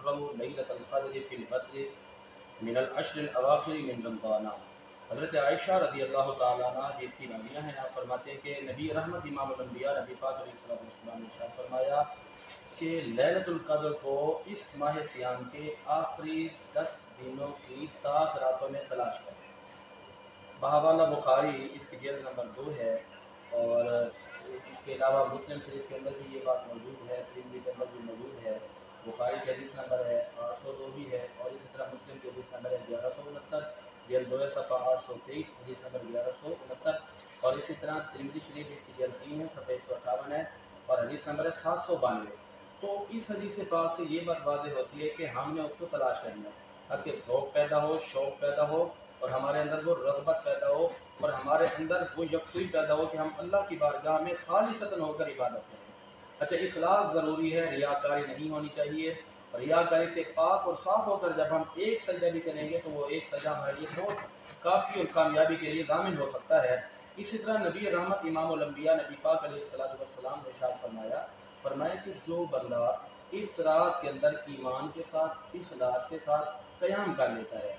तकर्रबू लैलतल क़द्र फ़िल बद्र मिनल अश्रिल अवाखिर मिन रमज़ान। हज़रत आयशा रज़ी अल्लाह तआला अन्हा जिसकी राविया हैं, आप फरमाते हैं कि नबी रहमत इमामुल अंबिया नबी पाक अलैहिस्सलाम ने इरशाद फरमाया कि लैलतुल क़द्र को इस माह सियाम के आखिरी 10 दिनों की ताक रातों में तलाश करें। बहवाला बुखारी इसकी जल्द नंबर 2 है, और इसके अलावा मुस्लिम शरीफ के अंदर भी ये बात मौजूद है, तिरमिज़ी के अंदर भी मौजूद है। बुखारी की हदीस नंबर है 802 भी है, और इसी तरह मुस्लिम की हदीस नंबर है 1169, जल्द 2 सफ़ा 823, हदीस नंबर 1169, और इसी तरह तिरमिज़ी शरीफ इसकी जल्द 3 है, सफ़ा 158 है, और हदीस नंबर है 792। तो इस हदीस पाक से ये बात वाज़ेह होती है कि हमने उसको तलाश करना है, ताकि ज़ौक़ पैदा हो, शौक़ पैदा हो, और हमारे अंदर वो रग़बत पैदा हो, और हमारे अंदर वो यकसुई पैदा हो कि हम अल्लाह की बारगाह में खालिसतन होकर इबादत करें। अच्छा, इखलास ज़रूरी है, रियाकारी नहीं होनी चाहिए। रियाकारी से पाक और साफ़ होकर जब हम एक सजदा भी करेंगे तो वो एक सजदा हमारे लिए बहुत काफ़ी और कामयाबी के लिए ज़ामिन हो सकता है। इसी तरह नबी रहमत इमामुल अंबिया नबी पाक अलैहिस्सलाम ने इरशाद फरमाया कि जो बंदा इस रात के अंदर ईमान के साथ, इखलास के साथ क़याम कर लेता है,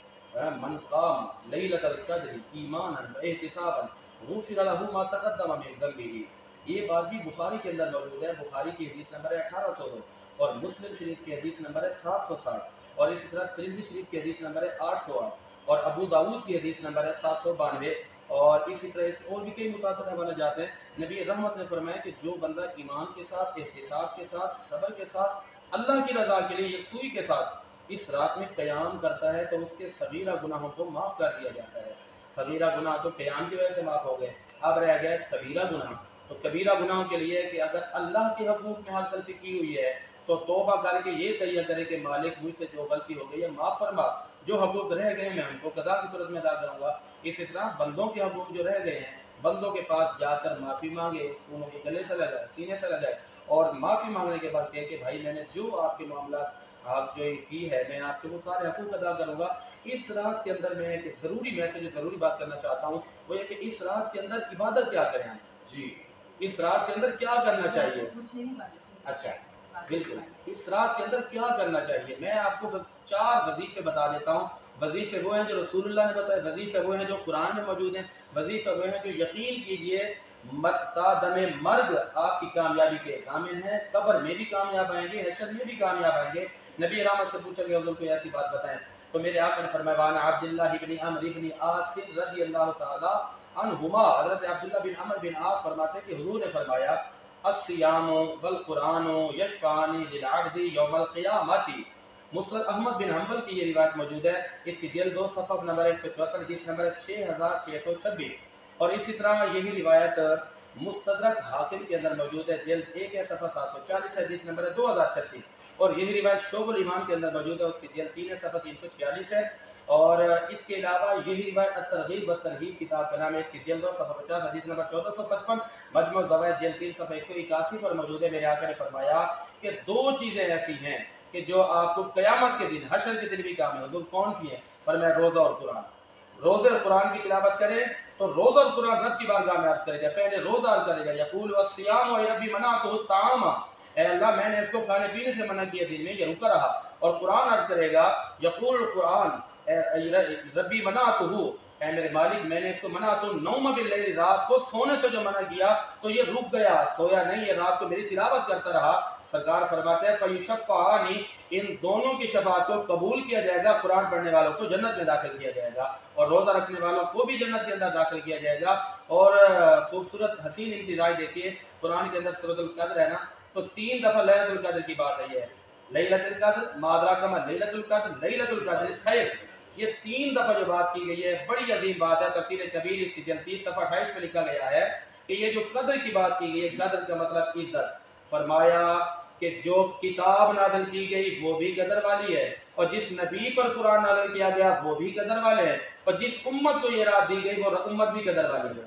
मन क़ाम लैलतल क़द्र ईमानन व एहतिसाबन गुफ़िर लहू मा तक़द्दम मिन ज़ंबिही। ये बात भी बुखारी के अंदर मौजूद है। बुखारी की हदीस नंबर है 1802, और मुस्लिम शरीफ की हदीस नंबर है 760, और इसी तरह तिरमिज़ी शरीफ की हदीस नंबर है 808, और अबू दाऊद की हदीस नंबर है 792, और इसी तरह इसके और भी कई मुताबिक हवाले जाते हैं। नबी रहमत ने फरमाया कि जो बंदा ईमान के साथ, एहतिसाब के साथ, सब्र के साथ, अल्लाह की रज़ा के लिए यकसुई के साथ इस रात में क़याम करता है तो उसके सगीरा गुनाहों को माफ़ कर दिया जाता है। सगीरा गुनाह तो क़याम की वजह से माफ़ हो गए, अब रह गया कबीरा गुनाह। तो कबीरा गुनाहों के लिए कि अगर अल्लाह के हकूक़ में हक़ तलफ़ी की हुई है तो तौबा करके ये तैयार करे कि मालिक मुझसे जो गलती हो गई है माफ़ फरमा, जो हकूक़ रह गए मैं उनको क़ज़ा की सूरत में अदा करूँगा। इसी तरह बंदों के हकूक़ जो रह गए हैं, बंदों के पास जाकर माफ़ी मांगे, उनके गले से लगाए, सीने से लगाए, और माफ़ी मांगने के बाद कहे कि भाई मैंने जो आपके मामला आप जो की है मैं आपके वो सारे हकूक़ अदा करूँगा। इस रात के अंदर मैं एक ज़रूरी मैसेज, ज़रूरी बात करना चाहता हूँ, वो ये कि इस रात के अंदर इबादत क्या करें हम? जी, इस रात के अंदर क्या करना चाहिए? अच्छा, बिल्कुल, इस रात के अंदर क्या करना चाहिए? मैं आपको बस 4 वज़ीफ़े बता देता हूँ। वज़ीफ़े वो हैं जो रसूलुल्लाह ने बताए, वज़ीफ़े वो हैं जो कुरान में मौजूद हैं, वज़ीफ़े वो हैं जो यकीन कीजिए ता दमे मर्ग आपकी कामयाबी के ज़ामिन है। कब्र में भी कामयाब आएंगे, हशर में भी कामयाब आएंगे। नबी रहमत से पूछा गया हुज़ूर कोई ऐसी बात बताएं, तो मेरे आका ने फरमाया वान अब्दुल्लाह इब्न अम्र इब्न आस रज़ियल्लाहु तआला अन्हुमा, हज़रत अब्दुल्लाह बिन अम्र बिन आस फरमाते कि हुज़ूर ने फरमाया अस्सियामु वल कुरानु यशफ़ानी लिल अब्दी यौमल क़ियामती। मुस्नद अहमद बिन हम्बल की ये रिवायत मौजूद है, इसकी जल्द 2 सफ़ा नंबर 174, हदीस नंबर 6626, और इसी तरह यही रिवायत मुस्तदरक हाकिम के अंदर मौजूद है, जल्द 1 है, सफ़ा 740, हदीस नंबर है 2036, और यही रिवायत शोबुल ईमान के अंदर मौजूद है, उसकी जल्द 3 है, सफ़ा 346 है, और इसके अलावा यही रिवायत अत-तरग़ीब व तरहीब किताब का नाम है, इसकी जल्द 2 सफ़ा 50, हदीस नंबर 1455, मजमू ज़वाइद जल्द 3 सफ़ा 181 पर मौजूद है। मेरे आका ने फरमाया कि 2 चीज़ें ऐसी हैं कि जो आपको क़यामत के दिन, हशर के दिन भी काम है। वो कौन सी हैं? फरमाया रोज़ा और कुरान। रोज़े और कुरान की तिलावत करें तो रोज़ा और कुरान रब की बारगाह में अर्ज़ करेगा, पहले रोज़ा अर्ज़ करेगा, यक़ूल वस्सियाम व रब्बी मनाअतुहु तामा, ऐ अल्लाह मैंने इसको खाने पीने से मना किया, दिन में ये रुका रहा। और कुरान अर्ज़ करेगा, यक़ूल कुरान रब्बी मनाअतुहु, ऐ मेरे मालिक मैंने इसको मनाअतु नौम बिल्लैल, रात को सोने से जो मना किया तो ये रुक गया, सोया नहीं, ये रात को मेरी तिलावत करता रहा। सरकार फरमाते हैं फ़युशफ़्फ़आनी, इन दोनों की शफ़ाअत को कबूल किया जाएगा, कुरान पढ़ने वालों को जन्नत में दाखिल किया जाएगा, और रोज़ा रखने वालों को भी जन्नत के अंदर दाखिल किया जाएगा। और खूबसूरत हसीन इम्तिज़ाज देखिए, कुरान के अंदर सूरतुल क़द्र है ना, तो 3 दफ़ा लैलतुल क़द्र की बात आई है। लैलतुल क़द्र मा अदराका मा लैलतुल क़द्र, लैलतुल क़द्र खैर, ये 3 दफ़ा जो बात की गई है बड़ी अजीम बात है। तफसीर कबीर इसकी जल्द 30 सफ़ा 28 में लिखा गया है कि ये जो कद्र की बात की गई है, कद्र का मतलब इज्जत। फरमाया कि जो किताब नाज़िल की गई वो भी कदर वाली है, और जिस नबी पर कुरान नाज़िल किया गया वो भी कदर वाले हैं, और जिस उम्मत को ये रात दी गई वो उम्मत भी कदर वाली है।